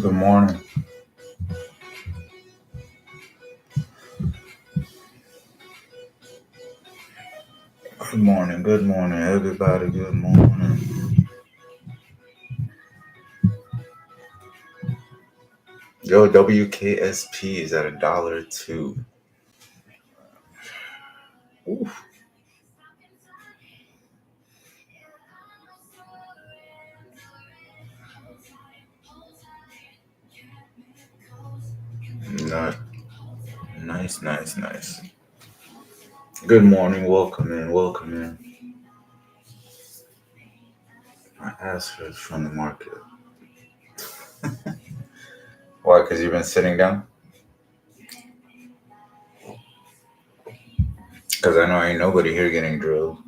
Good morning. Good morning. Good morning, everybody. Good morning. Yo, WKSP is at $1.02. Oof. Not nice, nice, nice. Good morning. Welcome in. Welcome in. I asked for it from the market. Why? Because you've been sitting down? Because I know ain't nobody here getting drilled.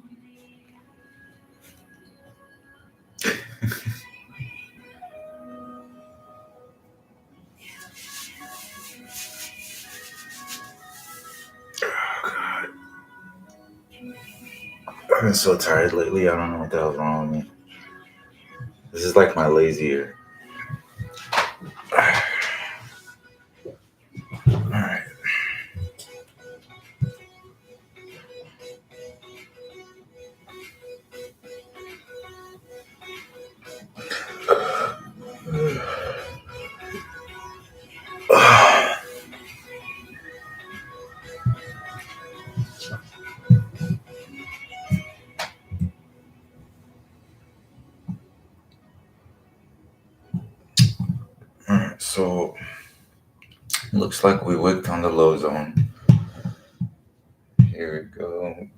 God, I've been so tired lately. I don't know what the hell's wrong with me. This is like my lazy year. All right. All right. So looks like we wicked on the low zone. Here we go.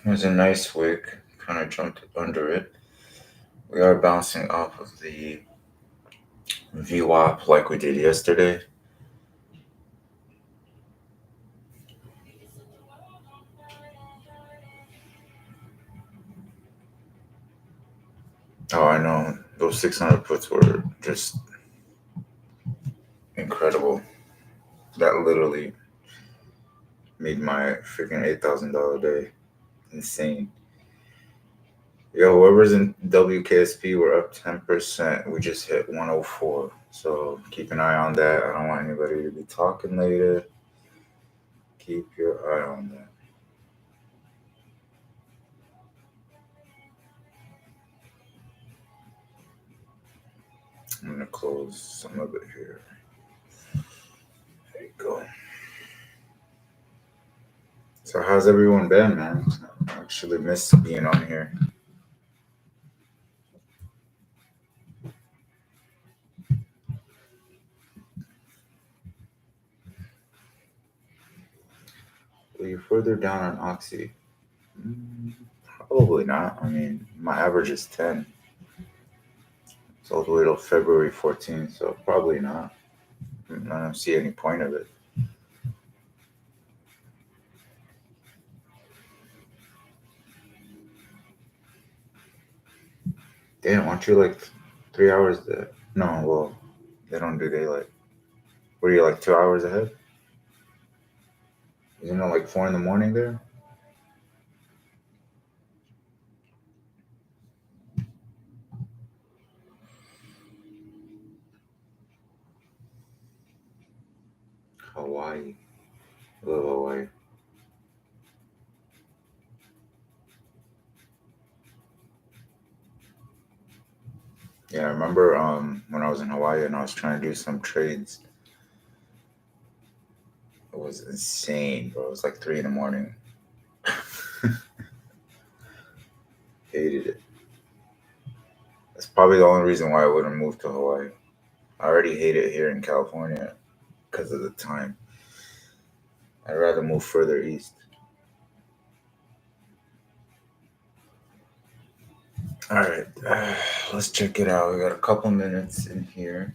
There's a nice wick. Kind of jumped under it. We are bouncing off of the VWAP like we did yesterday. Oh, I know. Those 600 puts were just incredible. That literally made my freaking $8,000 day insane. Yo, whoever's in WKSP, we're up 10%. We just hit 104. So keep an eye on that. I don't want anybody to be talking later. Keep your eye on that. I'm going to close some of it here. There you go. So how's everyone been, man? I actually miss being on here. Are you further down on Oxy? Probably not. I mean, my average is 10. It's all the way till February 14th, so probably not. I don't see any point of it. Damn, aren't you like 3 hours there? No, well, they don't do daylight. What are you, like 2 hours ahead? Isn't it like 4 in the morning there? Hawaii. I love Hawaii. Yeah, I remember when I was in Hawaii and I was trying to do some trades. It was insane, bro. It was like 3 in the morning. Hated it. That's probably the only reason why I wouldn't move to Hawaii. I already hate it here in California because of the time. I'd rather move further east. All right, let's check it out. We got a couple minutes in here.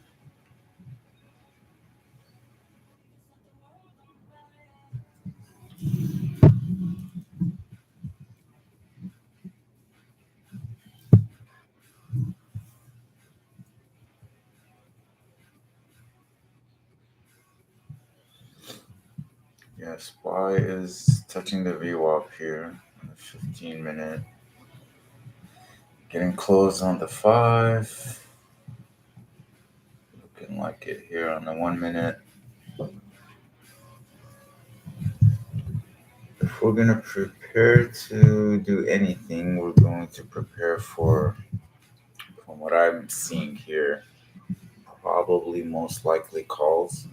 Yeah, SPY is touching the VWAP here. 15-minute. Getting close on the 5. Looking like it here on the 1 minute. If we're going to prepare to do anything, we're going to prepare for, from what I'm seeing here, probably most likely calls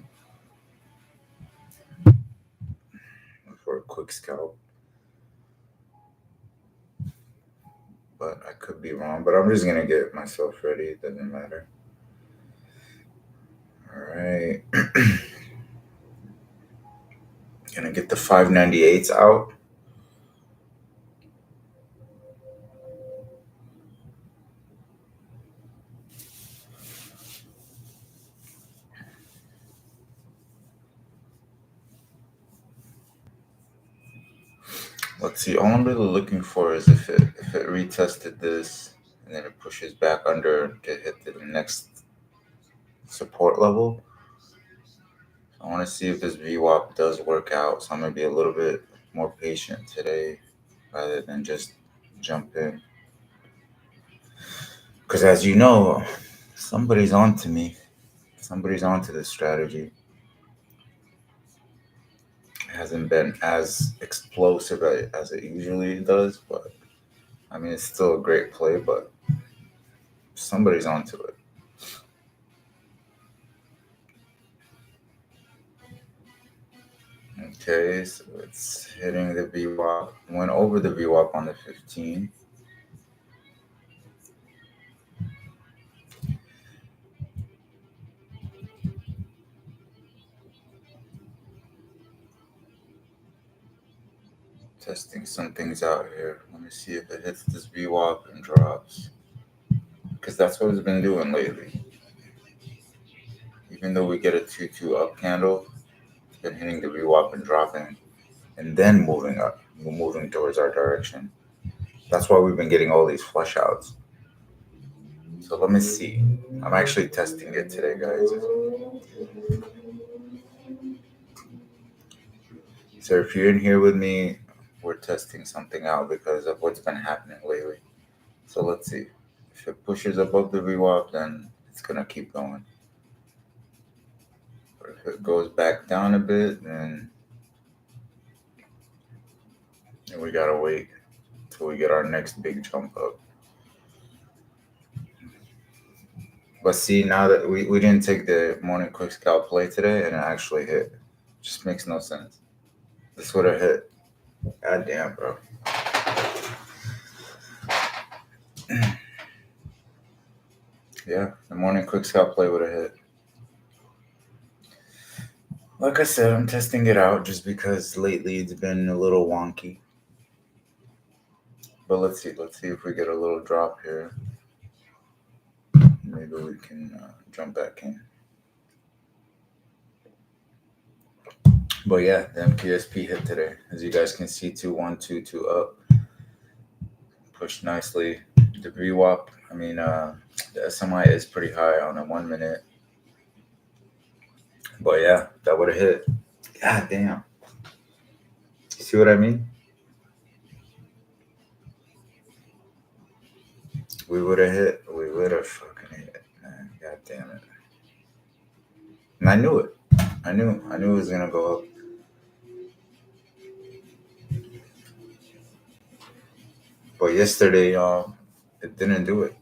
for a quick scalp. But I could be wrong. But I'm just going to get myself ready. It doesn't matter. All right. Gonna get the 598s out. Let's see. All I'm really looking for is if it retested this and then it pushes back under to hit the next support level. I want to see if this VWAP does work out. So I'm gonna be a little bit more patient today rather than just jump in. Because as you know, somebody's on to me. Somebody's onto this strategy. It hasn't been as explosive as it usually does, but I mean, it's still a great play, but somebody's onto it. Okay, so it's hitting the VWAP. Went over the VWAP on the 15. Testing some things out here. Let me see if it hits this VWAP and drops. Because that's what it's been doing lately. Even though we get a 2-2 up candle, it's been hitting the VWAP and dropping. And then moving up, moving towards our direction. That's why we've been getting all these flush outs. So let me see. I'm actually testing it today, guys. So if you're in here with me, we're testing something out because of what's been happening lately. So let's see. If it pushes above the VWAP, then it's going to keep going. But if it goes back down a bit, then we got to wait till we get our next big jump up. But see, now that we didn't take the morning quick scalp play today and it actually hit. Just makes no sense. This would have hit. God damn, bro. Yeah, the morning quick scalp play would have hit. Like I said, I'm testing it out just because lately it's been a little wonky. But let's see if we get a little drop here. Maybe we can jump back in. But yeah, the MQSP hit today. As you guys can see, 2-1-2-2 up. Pushed nicely. The VWAP, I mean, the SMI is pretty high on a 1 minute. But yeah, that would have hit. God damn. You see what I mean? We would have hit. We would have fucking hit, man. God damn it. And I knew it. I knew it was gonna go up. But yesterday, it didn't do it.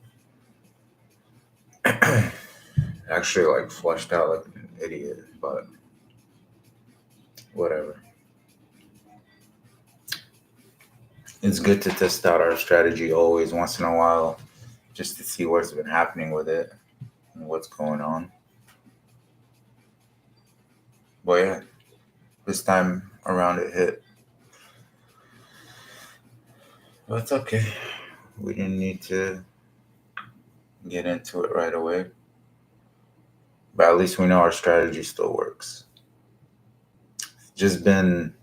Actually, like flushed out like an idiot. But whatever. It's good to test out our strategy always once in a while just to see what's been happening with it and what's going on. But yeah, this time around it hit. But it's okay. We didn't need to get into it right away. But at least we know our strategy still works. Just been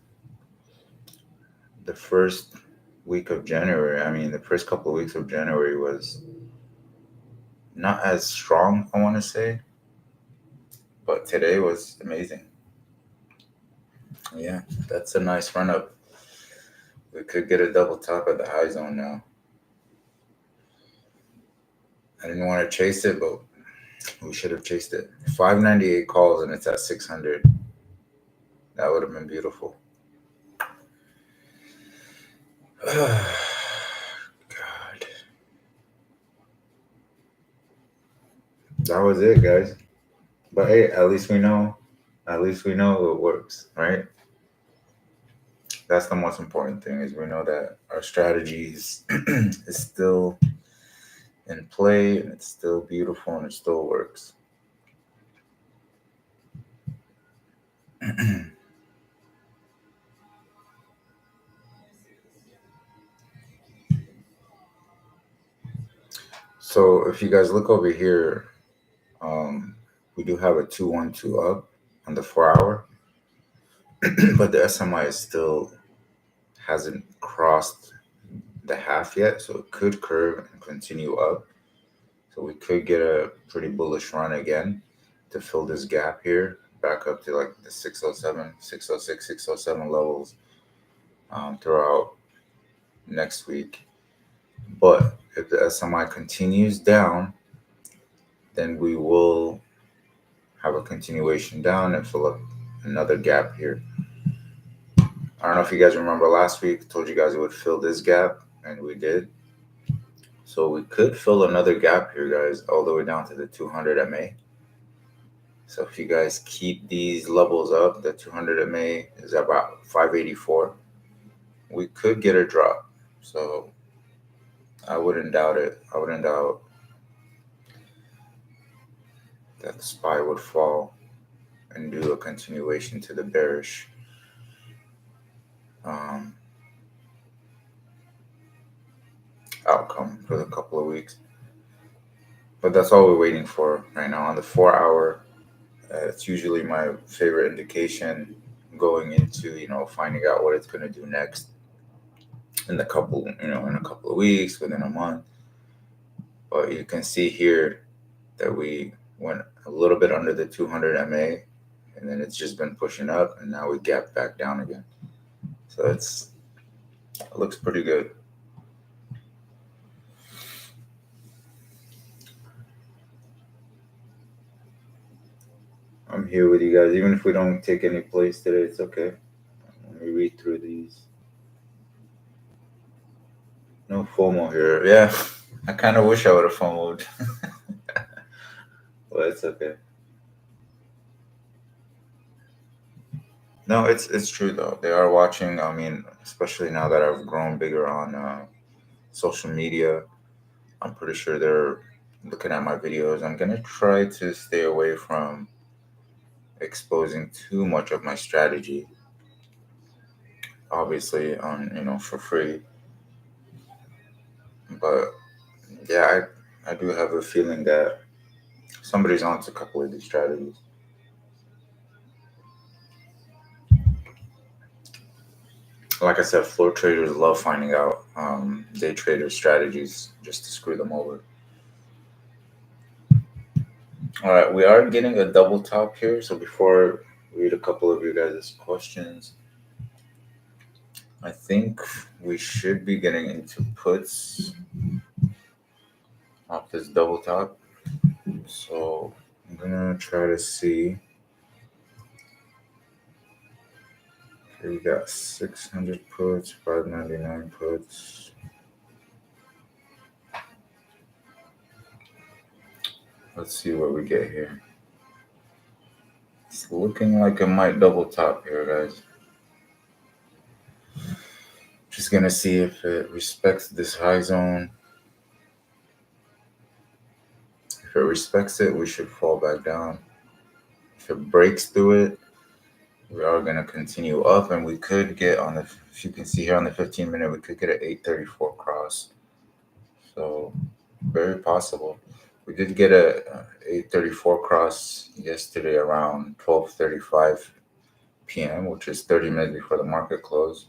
the first week of January. I mean, the first couple of weeks of January was not as strong, I want to say, but today was amazing. Yeah, that's a nice run up. We could get a double top at the high zone now. I didn't want to chase it, but we should have chased it. 598 calls and it's at 600. That would have been beautiful. God. That was it, guys. But hey, at least we know. At least we know it works, right? That's the most important thing is we know that our strategies is still in play and it's still beautiful and it still works. So if you guys look over here, um, we do have a 212 up on the 4 hour, but the SMI is still hasn't crossed the half yet, so it could curve and continue up. So we could get a pretty bullish run again to fill this gap here, back up to like the 607, 606, 607 levels throughout next week. But if the SMI continues down, then we will have a continuation down and fill up another gap here. I don't know if you guys remember last week, I told you guys it would fill this gap, and we did. So we could fill another gap here, guys, all the way down to the 200 MA. So if you guys keep these levels up, the 200 MA is about 584. We could get a drop. So I wouldn't doubt it. I wouldn't doubt that the SPY would fall and do a continuation to the bearish um, outcome for the couple of weeks. But that's all we're waiting for right now. On the 4 hour, it's usually my favorite indication going into, finding out what it's going to do next in a couple of weeks, within a month. But you can see here that we went a little bit under the 200 MA, and then it's just been pushing up, and now we gap back down again. So it looks pretty good. I'm here with you guys. Even if we don't take any plays today, it's okay. Let me read through these. No FOMO here. Yeah, I kind of wish I would have FOMO'd. But it's okay. No, it's true though. They are watching. I mean, especially now that I've grown bigger on social media, I'm pretty sure they're looking at my videos. I'm gonna try to stay away from exposing too much of my strategy. Obviously, on for free. But yeah, I do have a feeling that somebody's onto a couple of these strategies. Like I said, floor traders love finding out day trader strategies just to screw them over. All right, we are getting a double top here. So before I read a couple of you guys' questions, I think we should be getting into puts off this double top. So I'm gonna try to see. Okay, we got 600 puts, 599 puts. Let's see what we get here. looking like it might double top here, guys. Just gonna see if it respects this high zone. If it respects it, we should fall back down. If it breaks through it, we are gonna continue up, and we could get on the. If you can see here on the 15-minute, we could get an 834 cross. So very possible. We did get a 834 cross yesterday around 12:35 p.m., which is 30 minutes before the market closed,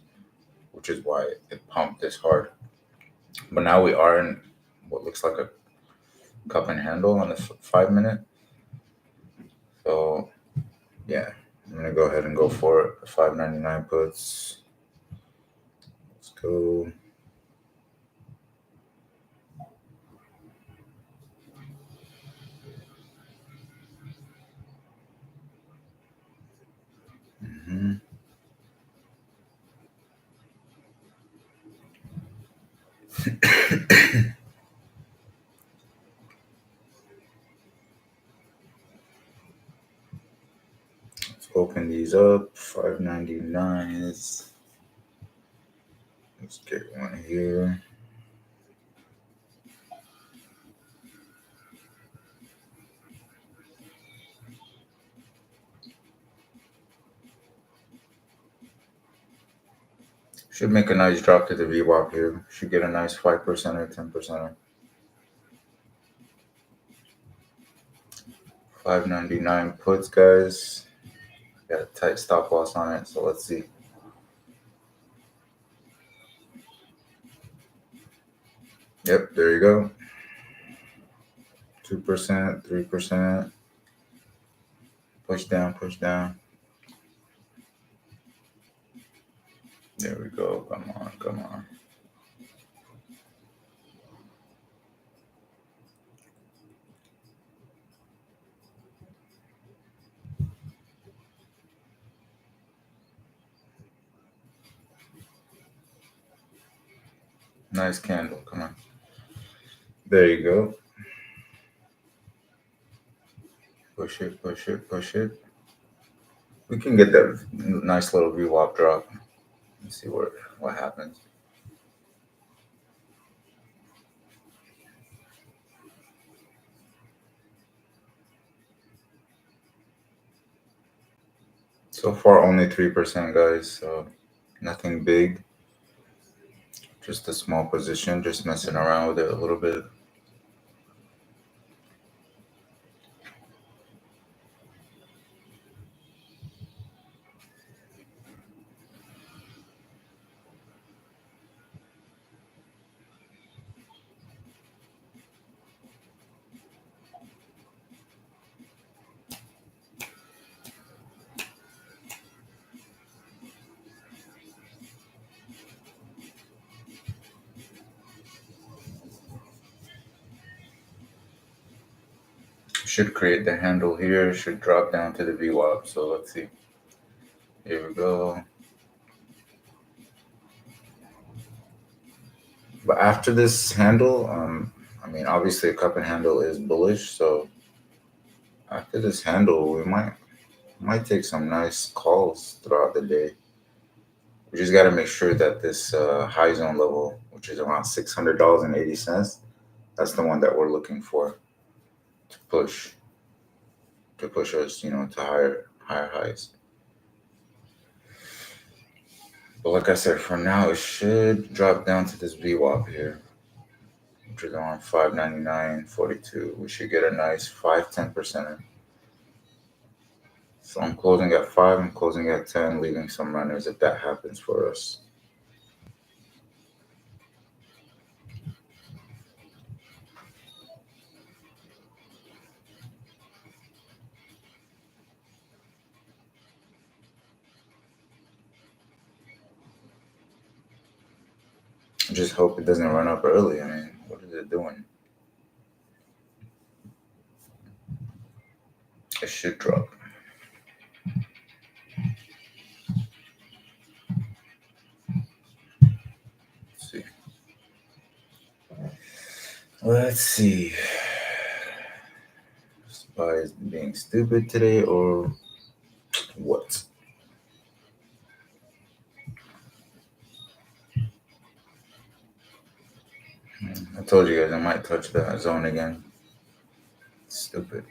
which is why it pumped this hard. But now we are in what looks like a cup and handle on the 5-minute. So yeah, I'm gonna go ahead and go for it. 599 puts. Let's go. Mm-hmm. Let's open these up. 599s. Let's get one here. Should make a nice drop to the VWAP here. Should get a nice 5% or 10%. 599 puts, guys. Got a tight stop loss on it, so let's see. Yep, there you go. 2%, 3%. Push down, push down. There we go. Come on, come on. Nice candle. Come on. There you go. Push it, push it, push it. We can get that nice little VWAP drop. Let's see what happens. So far, only 3%, guys. So nothing big. Just a small position. Just messing around with it a little bit. Should create the handle here. Should drop down to the VWAP. So let's see. Here we go. But after this handle, I mean, obviously a cup and handle is bullish. So after this handle, we might take some nice calls throughout the day. We just got to make sure that this high zone level, which is around $600.80, that's the one that we're looking for to push us, to higher highs. But like I said, for now, it should drop down to this VWAP here, which is on 599.42. We should get a nice 5-10%. So I'm closing at 5, I'm closing at 10, leaving some runners if that happens for us. I just hope it doesn't run up early. I mean, what is it doing? It should drop. Let's see. SPY is being stupid today, or What? I told you guys I might touch that zone again. Stupid.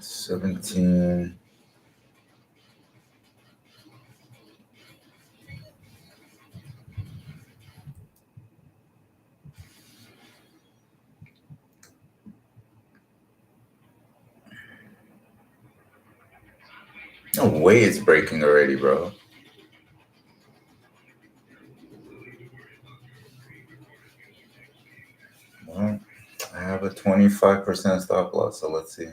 17. No way it's breaking already, bro. Well, I have a 25% stop loss, so let's see.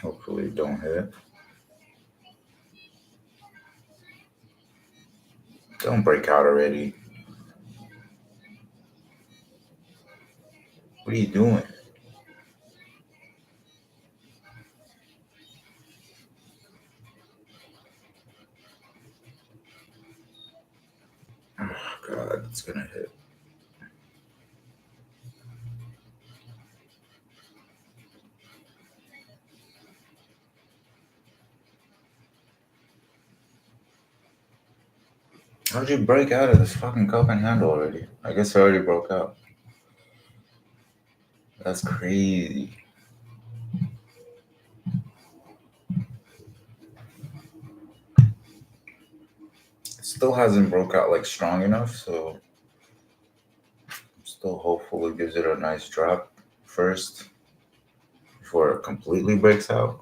Hopefully it don't hit. Don't break out already. What are you doing? Oh, God, it's gonna hit. How'd you break out of this fucking cup and handle already? I guess I already broke out. That's crazy. It still hasn't broke out like strong enough, so I'm still hopeful it gives it a nice drop first before it completely breaks out.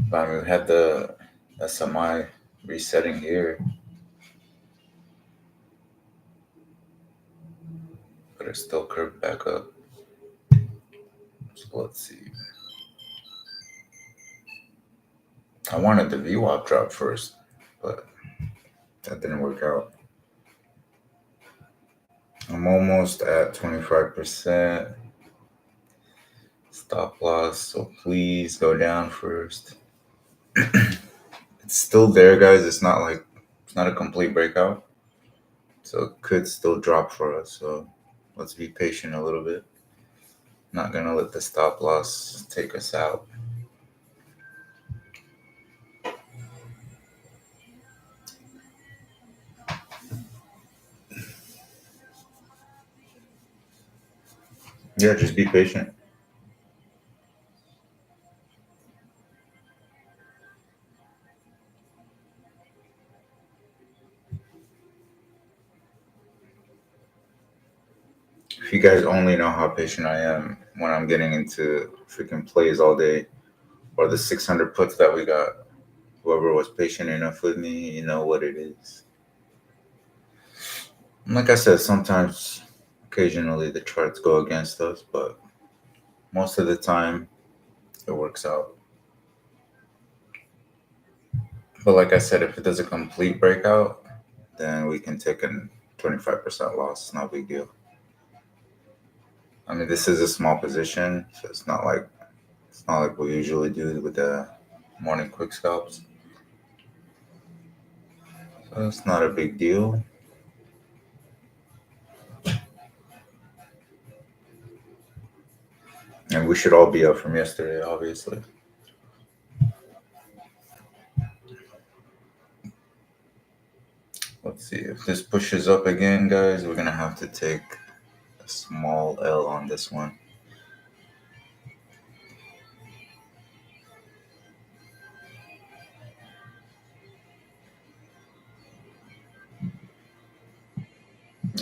But I mean, we had the SMI resetting here, but it's still curved back up. So let's see. I wanted the VWAP drop first, but that didn't work out. I'm almost at 25% stop loss, so please go down first. It's still there, guys. It's not a complete breakout, so it could still drop for us. So let's be patient a little bit. Not gonna let the stop loss take us out. Yeah, just be patient. If you guys only know how patient I am when I'm getting into freaking plays all day, or the 600 puts that we got, whoever was patient enough with me, you know what it is. Like I said, sometimes, occasionally, the charts go against us, but most of the time, it works out. But like I said, if it does a complete breakout, then we can take a 25% loss. It's not a big deal. I mean, this is a small position, so it's not like we usually do with the morning quick scalps. So it's not a big deal. And we should all be up from yesterday, obviously. Let's see if this pushes up again, guys. We're gonna have to take a small L on this one.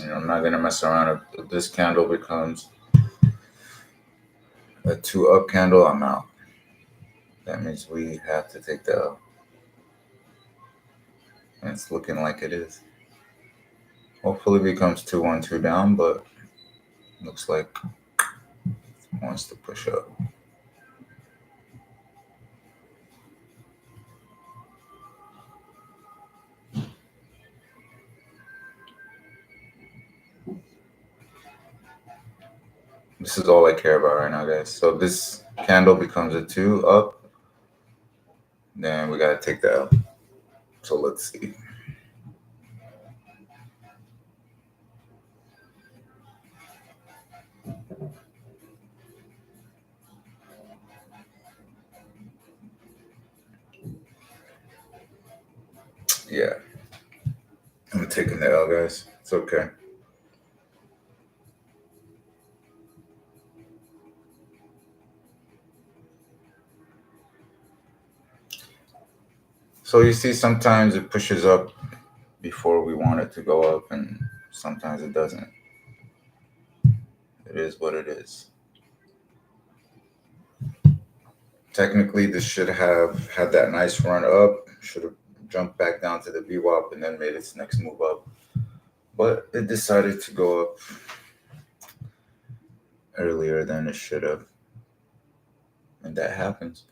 I'm not gonna mess around. If this candle becomes a 2 up candle, I'm out. That means we have to take the L. And it's looking like it is. Hopefully it becomes 2-1-2 down, but looks like it wants to push up. This is all I care about right now, guys. So if this candle becomes a 2 up, then we gotta take the L. So let's see. Yeah, I'm taking the L, guys. It's okay. So you see, sometimes it pushes up before we want it to go up, and sometimes it doesn't. It is what it is. Technically, this should have had that nice run up. Should have jumped back down to the VWAP and then made its next move up. But it decided to go up earlier than it should have. And that happens.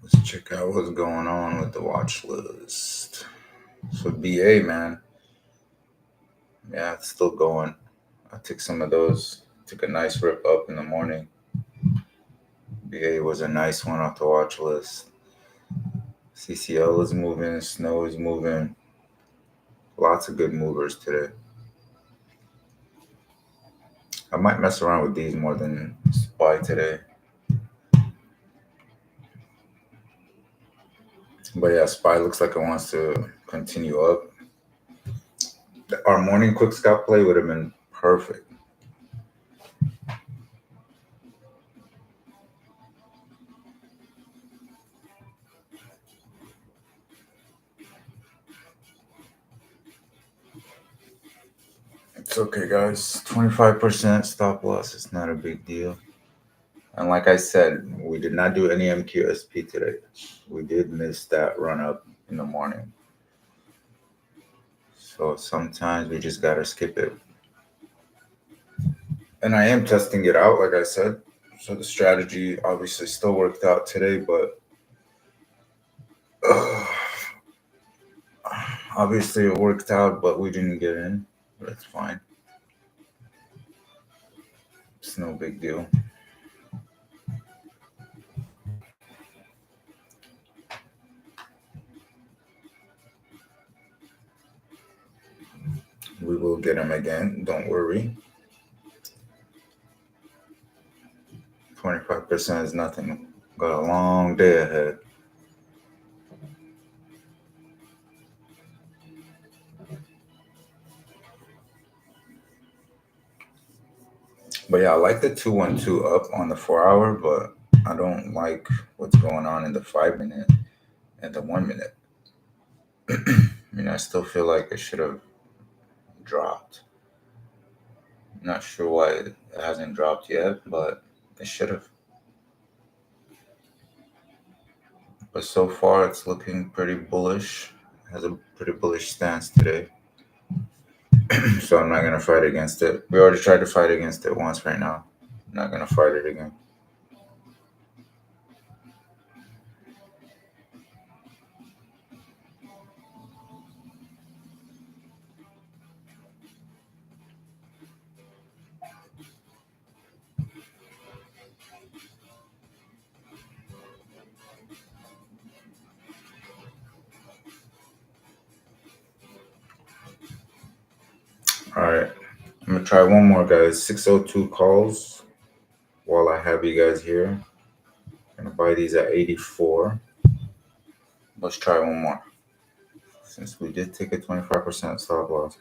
Let's check out what's going on with the watch list. So BA, man. Yeah, it's still going. I took some of those. Took a nice rip up in the morning. BA was a nice one off the watch list. CCL is moving. Snow is moving. Lots of good movers today. I might mess around with these more than SPY today. But yeah, SPY looks like it wants to continue up. Our morning quick scalp play would have been perfect. It's okay, guys. 25% stop loss. It's not a big deal. And like I said, we did not do any MQSP today. We did miss that run up in the morning. So sometimes we just gotta skip it. And I am testing it out, like I said. So the strategy obviously still worked out today, but obviously it worked out, but we didn't get in. But it's fine. It's no big deal. We will get him again. Don't worry. 25% is nothing. Got a long day ahead. But yeah, I like the 212 up on the 4 hour, but I don't like what's going on in the 5 minute and the 1 minute. I still feel like it should have dropped. Not sure why it hasn't dropped yet, but it should have. But so far, it's looking pretty bullish. Has a pretty bullish stance today. So I'm not gonna fight against it. We already tried to fight against it once right now. I'm not gonna fight it again. All right. I'm gonna try one more, guys. 602 calls while I have you guys here. I'm gonna buy these at 84. Let's try one more. Since we did take a 25% stop loss.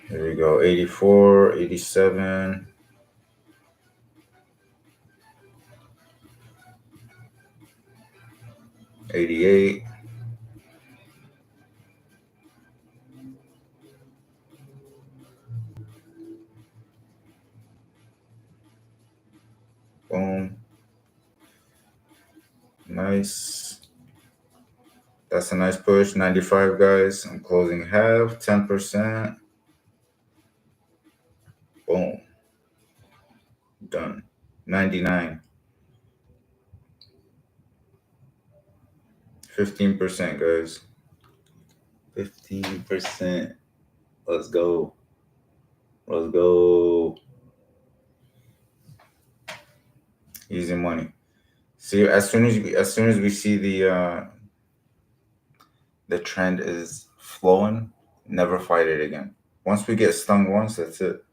Here we go. 84, 87, 88. Boom. Nice. That's a nice push. 95, guys. I'm closing half, 10%. Boom. Done. 99. 15%, guys. 15%. Let's go. Let's go. Easy money. See, as soon as we see the trend is flowing, never fight it again. Once we get stung once, that's it.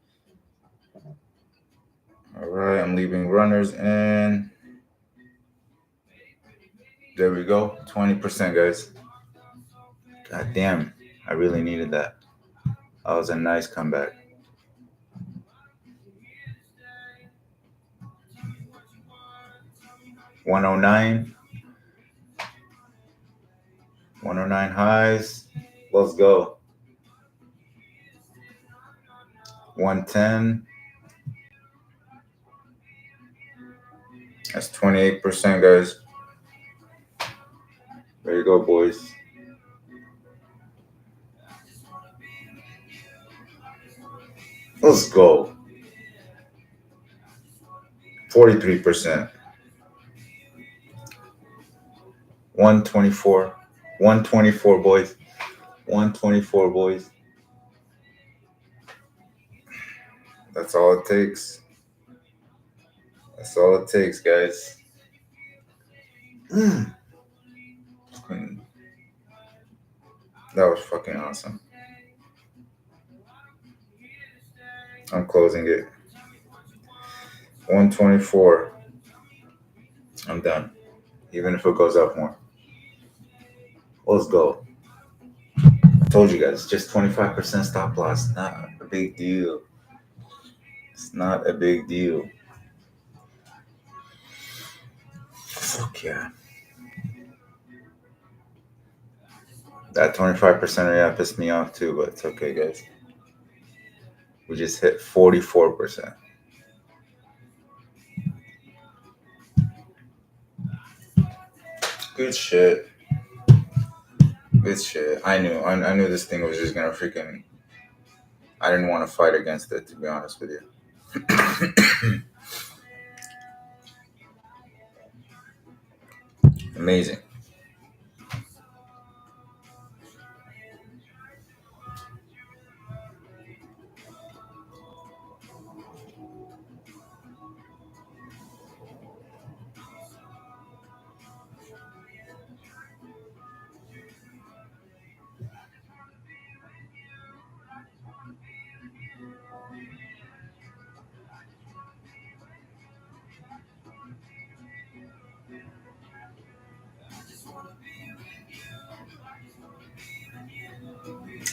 All right, I'm leaving runners in. There we go. 20%, guys. God damn. I really needed that. That was a nice comeback. 109. 109 highs. Let's go. 110. That's 28%, guys. There you go, boys. Let's go. 43%. 124. 124, boys. 124, boys. That's all it takes. That's all it takes, guys. That was fucking awesome. I'm closing it. 124. I'm done. Even if it goes up more. Let's go. I told you guys, just 25% stop loss. Not a big deal. It's not a big deal. Fuck yeah. That 25% yeah pissed me off too, but it's okay, guys. We just hit 44%. Good shit. Good shit. I knew this thing was just gonna freaking. I didn't want to fight against it, to be honest with you. Amazing.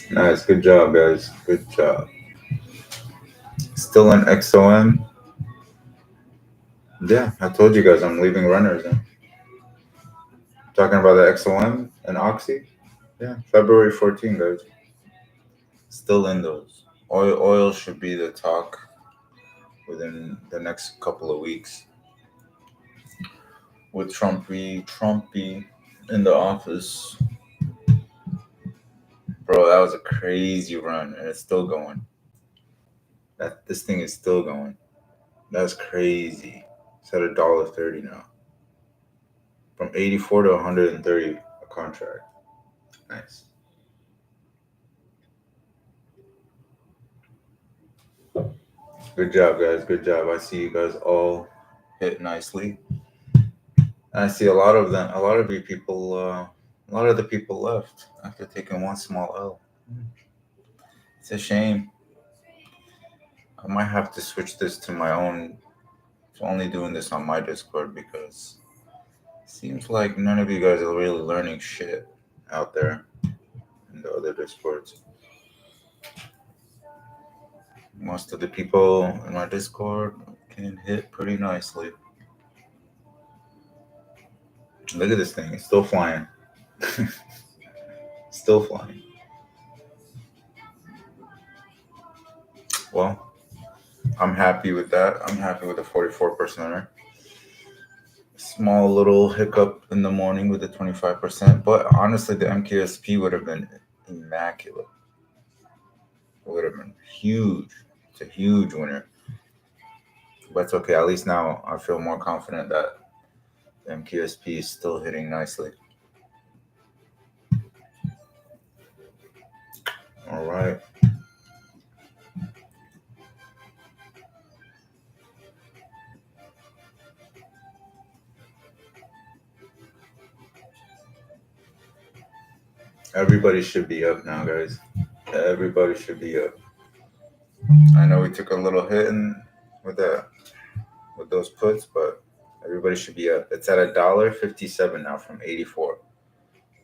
Nice. Good job, guys. Good job. Still in XOM. Yeah, I told you guys I'm leaving runners in. Talking about the XOM and Oxy. Yeah, February 14, guys. Still in those. Oil should be the talk within the next couple of weeks. With Trumpy in the office. Bro, that was a crazy run and it's still going. This thing is still going. That's crazy. It's at $1.30 now. From 84 to 130 a contract. Nice. Good job, guys. Good job. I see you guys all hit nicely. And I see a lot of you people, a lot of the people left after taking one small L. It's a shame. I might have to switch this to my own, to only doing this on my Discord because it seems like none of you guys are really learning shit out there in the other Discords. Most of the people in my Discord can hit pretty nicely. Look at this thing. It's still flying. Still flying. Well, I'm happy with that. I'm happy with the 44%er. Small little hiccup in the morning with the 25%. But honestly, the MQSP would have been immaculate. It would have been huge. It's a huge winner. But it's okay. At least now I feel more confident that the MQSP is still hitting nicely. All right. Everybody should be up now, guys. Everybody should be up. I know we took a little hit with that with those puts, but everybody should be up. It's at $1.57 now from 84.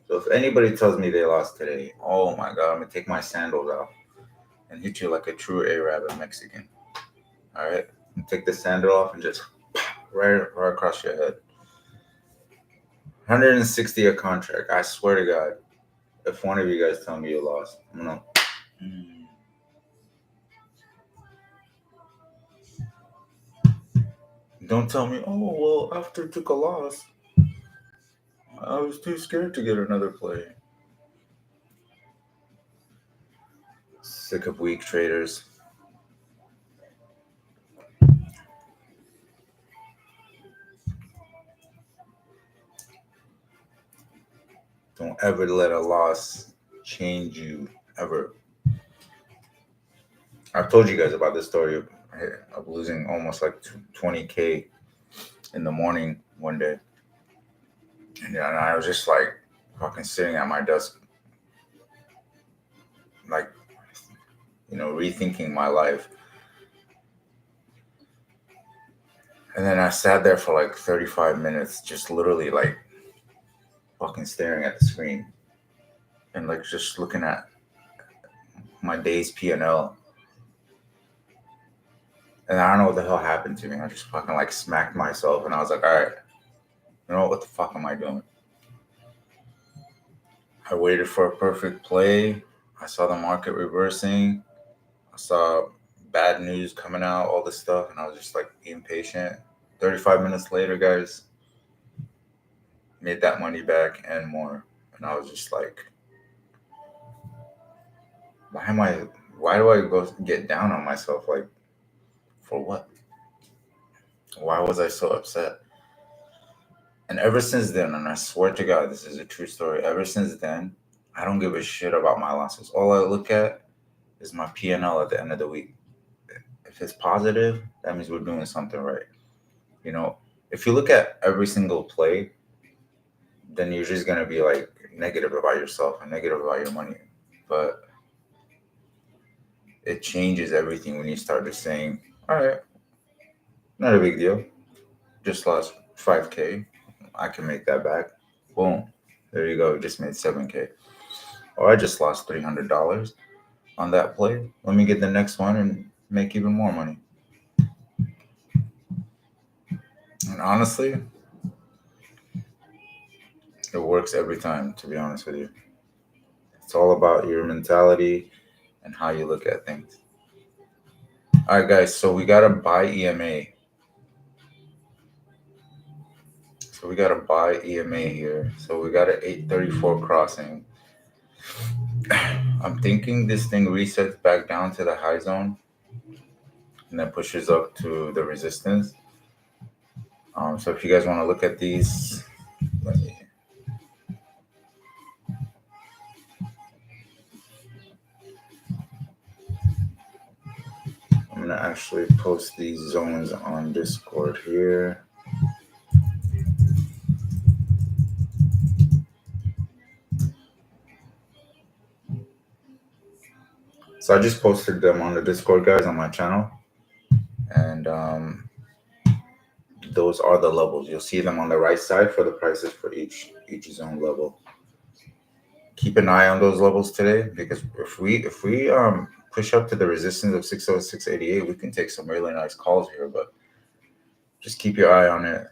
So if anybody tells me they lost today, oh my god, I'm gonna take my sandals off and hit you like a true Arab and Mexican. All right, and take the sandal off and just right across your head. 160 a contract. I swear to God, if one of you guys tell me you lost, I'm gonna. Don't tell me. Oh well, after took a loss, I was too scared to get another play. Sick of weak traders. Don't ever let a loss change you ever. I've told you guys about this story of losing almost like 20K in the morning one day. And I was just like fucking sitting at my desk, like, rethinking my life. And then I sat there for like 35 minutes, just literally like fucking staring at the screen and like just looking at my day's P&L. And I don't know what the hell happened to me. I just fucking like smacked myself and I was like, all right, you know what the fuck am I doing? I waited for a perfect play. I saw the market reversing. I saw bad news coming out, all this stuff, and I was just like being patient. 35 minutes later, guys, made that money back and more. And I was just like, why do I go get down on myself? Like, for what? Why was I so upset? And ever since then, and I swear to God, this is a true story. Ever since then, I don't give a shit about my losses. All I look at is my P&L at the end of the week. If it's positive, that means we're doing something right. If you look at every single play, then you're just gonna be like negative about yourself and negative about your money. But it changes everything when you start just saying, all right, not a big deal. Just lost 5K. I can make that back. Boom. There you go. Just made 7K. Or I just lost $300 on that play. Let me get the next one and make even more money. And honestly, it works every time, to be honest with you. It's all about your mentality and how you look at things. All right, guys. So we got to buy EMA. here. So we got an 834 crossing. I'm thinking this thing resets back down to the high zone and then pushes up to the resistance. So if you guys want to look at these, let me. I'm gonna actually post these zones on Discord here. So I just posted them on the Discord, guys, on my channel, and those are the levels. You'll see them on the right side for the prices for each zone level. Keep an eye on those levels today, because if we push up to the resistance of 606.88, we can take some really nice calls here. But just keep your eye on it.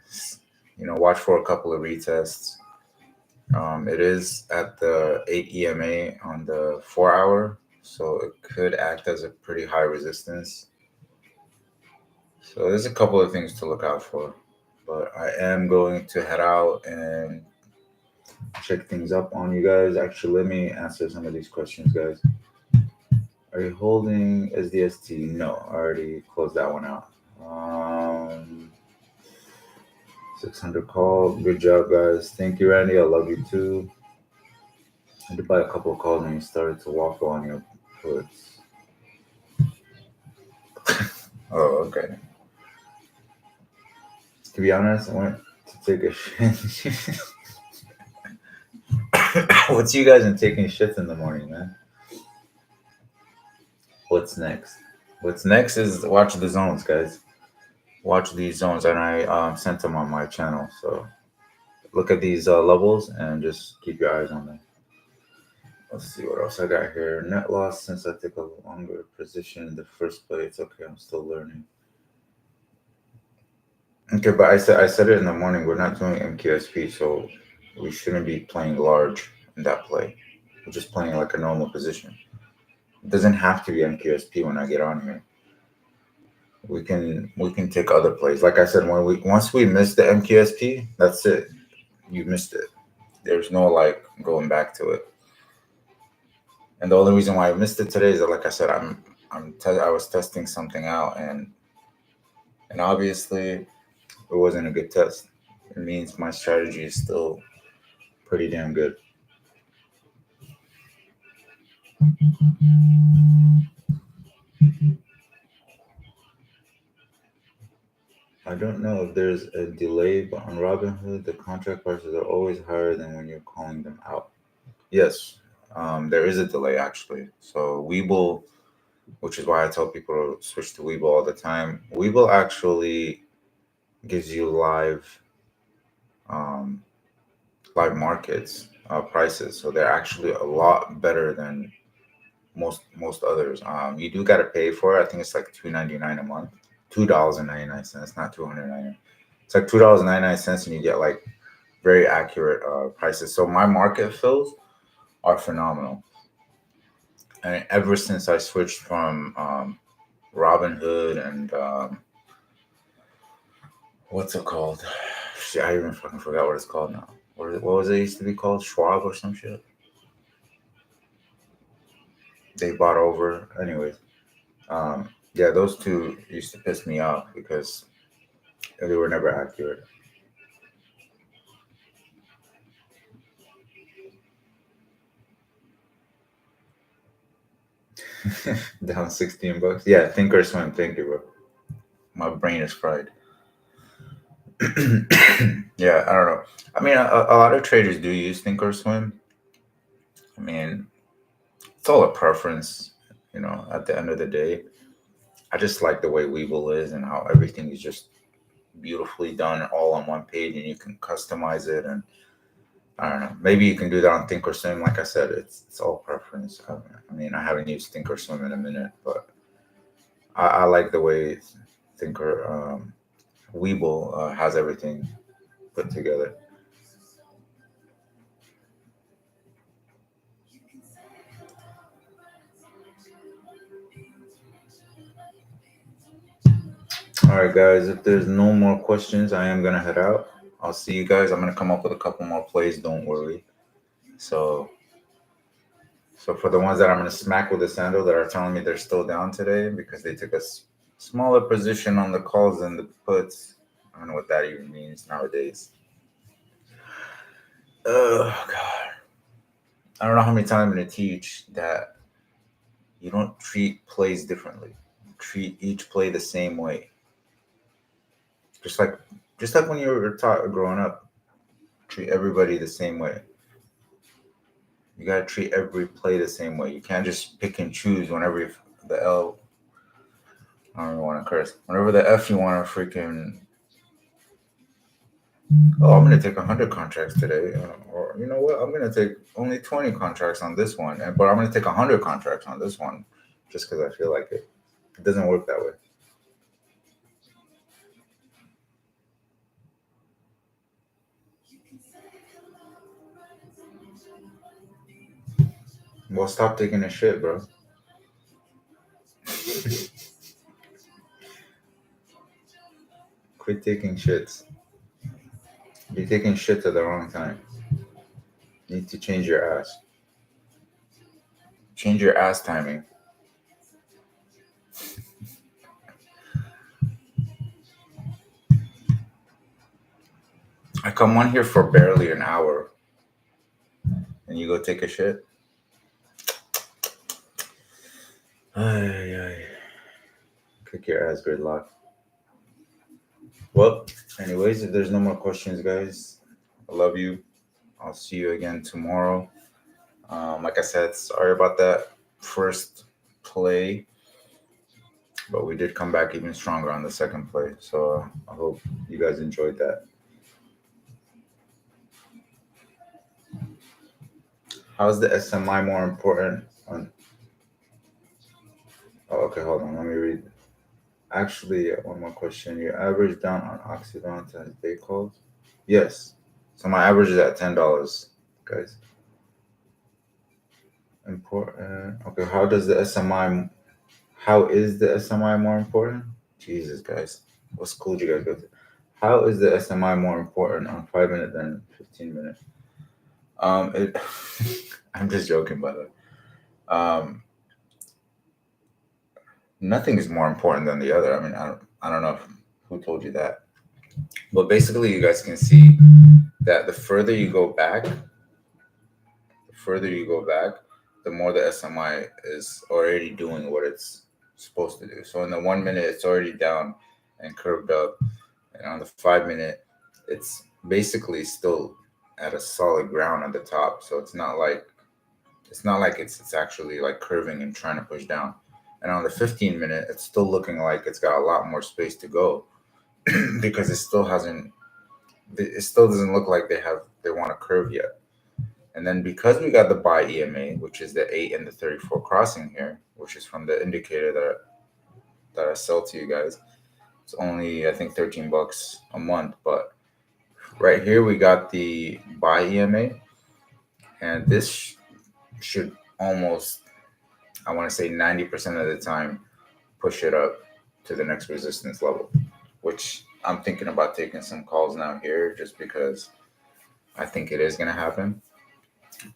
Watch for a couple of retests. It is at the 8 EMA on the 4-hour, so it could act as a pretty high resistance. So there's a couple of things to look out for. But I am going to head out and check things up on you guys. Actually, let me answer some of these questions, guys. Are you holding SDST? No, I already closed that one out. 600 call. Good job, guys. Thank you, Randy. I love you too. I had to buy a couple of calls and you started to waffle on your puts. Oh, okay. To be honest, I went to take a shit. What's you guys in taking shits in the morning, man? What's next? What's next is watch the zones, guys. Watch these zones, and I sent them on my channel. So look at these levels and just keep your eyes on them. Let's see what else I got here. Net loss since I took a longer position in the first place. Okay, I'm still learning. Okay, but I said it in the morning. We're not doing MQSP, so we shouldn't be playing large in that play. We're just playing like a normal position. It doesn't have to be MQSP when I get on here. We can take other plays. Like I said, when we once we miss the MQSP, that's it. You missed it. There's no like going back to it. And the only reason why I missed it today is that, like I said, I was testing something out, and obviously it wasn't a good test. It means my strategy is still pretty damn good. I don't know if there's a delay, but on Robinhood, the contract prices are always higher than when you're calling them out. Yes, there is a delay actually. So Webull, which is why I tell people to switch to Webull all the time. Webull actually gives you um, live markets prices, so they're actually a lot better than most others. You do got to pay for it. I think it's like $2.99 a month, $2.99, not 299. It's like $2.99, and you get like very accurate prices. So my market fills are phenomenal, and ever since I switched from Robinhood and what's it called? Shit, I even fucking forgot what it's called now. What was it used to be called? Schwab or some shit. They bought over. Anyways, yeah, those two used to piss me off because they were never accurate. Down 16 bucks. Yeah, think or swim. Thank you, bro. My brain is fried. Yeah, I don't know. I mean, a lot of traders do use think or swim. I mean, it's all a preference, at the end of the day. I just like the way Weeble is and how everything is just beautifully done all on one page and you can customize it. And I don't know, maybe you can do that on Thinkorswim. Like I said, it's all preference. I mean, I haven't used Thinkorswim in a minute, but I like the way Thinker Weeble has everything put together. All right, guys. If there's no more questions, I am gonna head out. I'll see you guys. I'm gonna come up with a couple more plays. Don't worry. So, so for the ones that I'm gonna smack with the sandal that are telling me they're still down today because they took a smaller position on the calls than the puts. I don't know what that even means nowadays. Oh God. I don't know how many times I'm gonna teach that you don't treat plays differently. Treat each play the same way. Just like just like when you were taught growing up, treat everybody the same way. You gotta treat every play the same way. You can't just pick and choose whenever the L. I don't even want to curse. Whenever the F you want to freaking. Oh, I'm gonna take 100 contracts today, or you know what? I'm gonna take only 20 contracts on this one, but I'm gonna take 100 contracts on this one, just because I feel like it. It doesn't work that way. Well, stop taking a shit, bro. Quit taking shits. You're taking shit at the wrong time. You need to change your ass. Change your ass timing. I come on here for barely an hour, and you go take a shit. Ay, ay. Kick your ass, gridlock. Well, anyways, if there's no more questions, guys, I love you. I'll see you again tomorrow. Like I said, sorry about that first play, but we did come back even stronger on the second play. So I hope you guys enjoyed that. How's the SMI more important on? Oh, okay, hold on. Let me read. Actually, one more question. Your average down on Occident as they called? Yes. So my average is at $10, guys. Important. Okay, how does the SMI? How is the SMI more important? Jesus, guys, what school did you guys go to? How is the SMI more important on 5 minute than 15 minute? It. I'm just joking, by the way. Um, Nothing is more important than the other. I mean, I don't know who told you that, but basically, you guys can see that the further you go back, the more the SMI is already doing what it's supposed to do. So in the 1 minute, it's already down and curved up, and on the 5 minute, it's basically still at a solid ground at the top. So it's not like it's actually like curving and trying to push down. And on the 15 minute, it's still looking like it's got a lot more space to go because it still doesn't look like they want to curve yet. And then because we got the buy EMA, which is the 8 and the 34 crossing here, which is from the indicator that I sell to you guys, it's only I think $13 a month. But right here we got the buy EMA, and this should almost, I want to say 90% of the time, push it up to the next resistance level, which I'm thinking about taking some calls now here just because I think it is going to happen.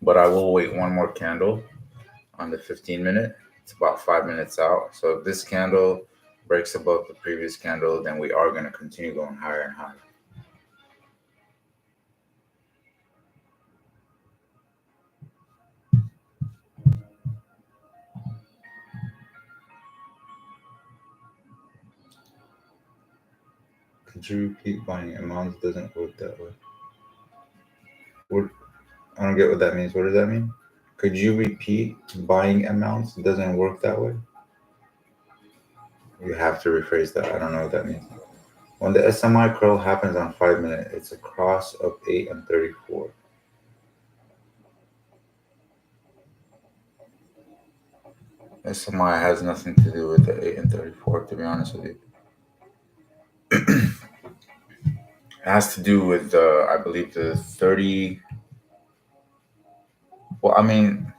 But I will wait one more candle on the 15 minute. It's about 5 minutes out. So if this candle breaks above the previous candle, then we are going to continue going higher and higher. Could you repeat buying amounts doesn't work that way? What, I don't get what that means. What does that mean? Could you repeat buying amounts doesn't work that way? You have to rephrase that. I don't know what that means. When the SMI curl happens on 5 minute, it's a cross of 8 and 34. SMI has nothing to do with the 8 and 34, to be honest with you. It has to do with I believe the 30. Well, I mean,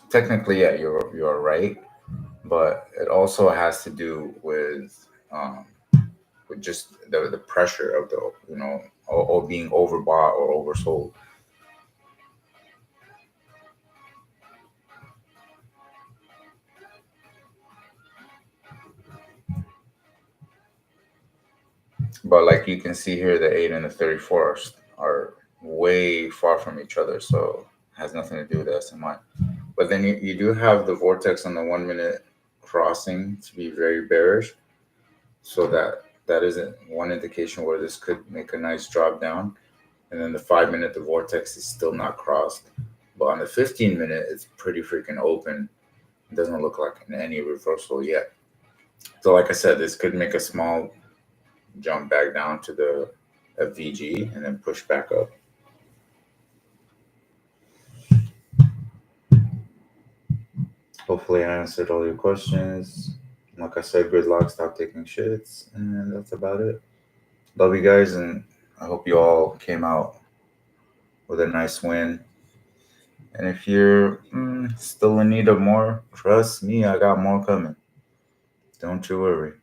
technically, yeah, you're right, but it also has to do with just the pressure of the or being overbought or oversold. But like you can see here, the 8 and the 34 are way far from each other, so it has nothing to do with the SMI. But then you do have the vortex on the 1 minute crossing to be very bearish, so that isn't one indication where this could make a nice drop down. And then the 5 minute, the vortex is still not crossed, but on the 15 minute, it's pretty freaking open. It doesn't look like any reversal yet. So, like I said, this could make a small jump back down to the FVG and then push back up. Hopefully, I answered all your questions. Like I said, gridlock, stop taking shits, and that's about it. Love you guys, and I hope you all came out with a nice win. And if you're still in need of more, trust me, I got more coming. Don't you worry.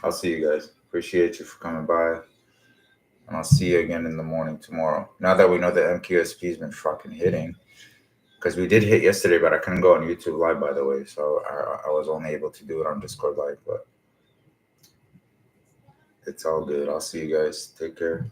I'll see you guys. Appreciate you for coming by. And I'll see you again in the morning tomorrow. Now that we know the MQSP has been fucking hitting, because we did hit yesterday, but I couldn't go on YouTube Live, by the way. So I was only able to do it on Discord Live, but it's all good. I'll see you guys. Take care.